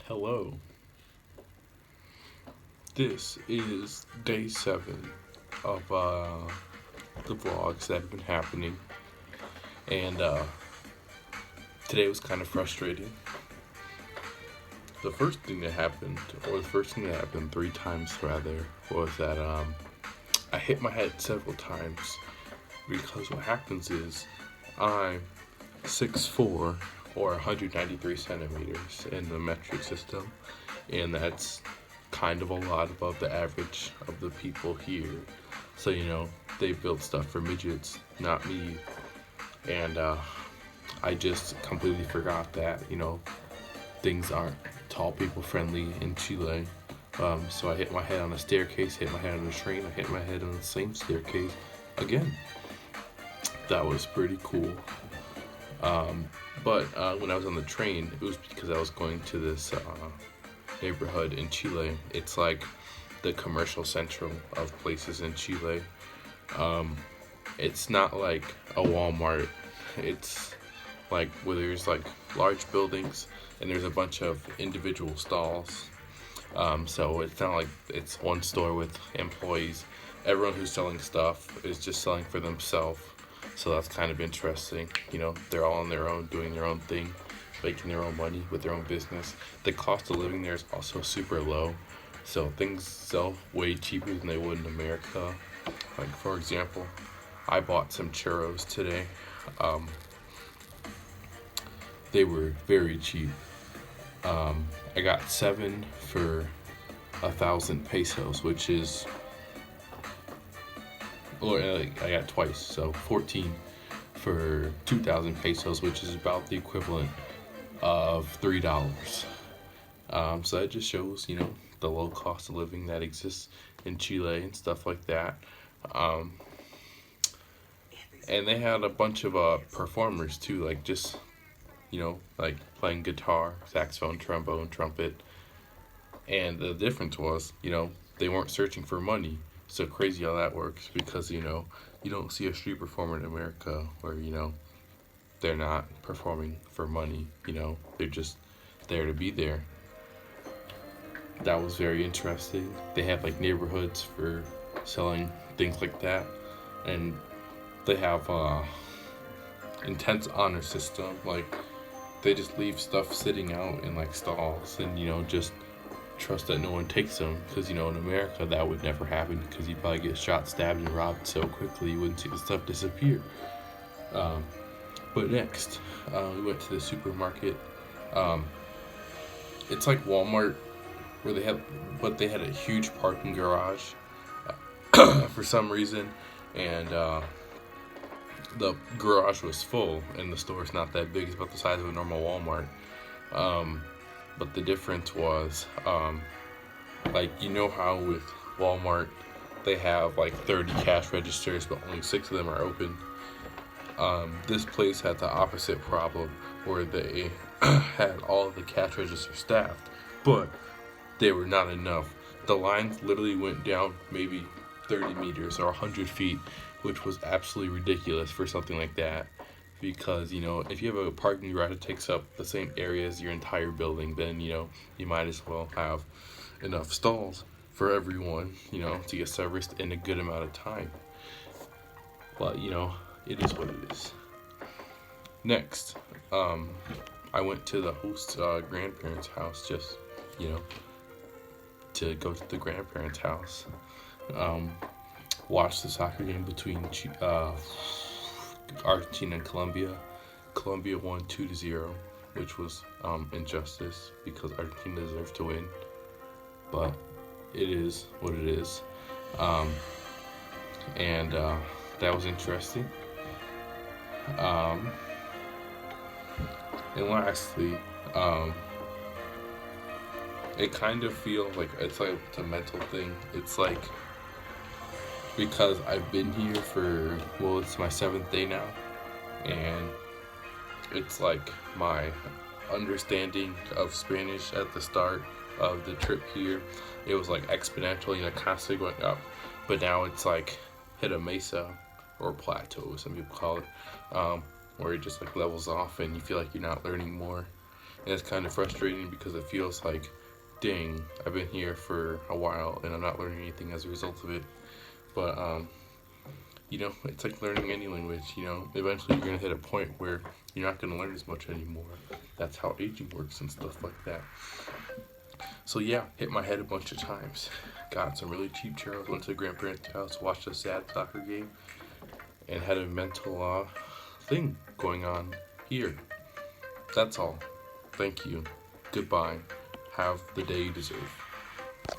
Hello. This is day 7 of the vlogs that have been happening, and today was kind of frustrating. The first thing that happened, or the first thing that happened 3 times rather, was that I hit my head several times because what happens is I'm 6'4", or 193 centimeters in the metric system, and that's kind of a lot above the average of the people here. So, they built stuff for midgets, not me. And I just completely forgot that, things aren't tall people friendly in Chile. So I hit my head on a staircase, hit my head on a train, I hit my head on the same staircase again. That was pretty cool. But when I was on the train, it was because I was going to this neighborhood in Chile. It's like the commercial central of places in Chile. It's not like a Walmart. It's like where there's like large buildings and there's a bunch of individual stalls. So it's not like it's one store with employees. Everyone who's selling stuff is just selling for themselves. So that's kind of interesting. They're all on their own, doing their own thing, making their own money with their own business. The cost of living there is also super low. So things sell way cheaper than they would in America. Like, for example, I bought some churros today. They were very cheap. I got 7 for 1,000 pesos, which is, or I got twice, so 14 for 2,000 pesos, which is about the equivalent of $3. So that just shows, the low cost of living that exists in Chile and stuff like that. And they had a bunch of performers too, like just, like playing guitar, saxophone, trombone, trumpet. And the difference was, they weren't searching for money. So crazy how that works because, you don't see a street performer in America where, they're not performing for money, they're just there to be there. That was very interesting. They have like neighborhoods for selling things like that, and they have intense honor system. Like they just leave stuff sitting out in like stalls, and just trust that no one takes them. Because in America that would never happen because you'd probably get shot, stabbed, and robbed so quickly you wouldn't see the stuff disappear. But next, we went to the supermarket. It's like Walmart, where they had a huge parking garage for some reason, and the garage was full, and the store's not that big. It's about the size of a normal Walmart. But the difference was, like, how with Walmart they have like 30 cash registers, but only 6 of them are open. This place had the opposite problem, where they had all of the cash registers staffed, but they were not enough. The lines literally went down maybe 30 meters or 100 feet, which was absolutely ridiculous for something like that. Because, if you have a parking garage that takes up the same area as your entire building, then, you might as well have enough stalls for everyone, to get serviced in a good amount of time. But, it is what it is. Next, I went to the host's grandparents' house just, to go to the grandparents' house. Watch the soccer game between Argentina and Colombia. Colombia won 2-0, which was injustice because Argentina deserved to win. But it is what it is. And that was interesting. And lastly, it kind of feels like it's a mental thing. It's like, because I've been here for, it's my 7th day now, and it's like my understanding of Spanish at the start of the trip here, it was like exponential, constantly going up, but now it's like hit a mesa, or plateau, some people call it, where it just like levels off and you feel like you're not learning more. And it's kind of frustrating because it feels like, dang, I've been here for a while and I'm not learning anything as a result of it. But it's like learning any language. Eventually you're gonna hit a point where you're not gonna learn as much anymore. That's how aging works and stuff like that. So yeah, hit my head a bunch of times. Got some really cheap churros. Went to the grandparents' house, watched a sad soccer game, and had a mental thing going on here. That's all. Thank you. Goodbye. Have the day you deserve.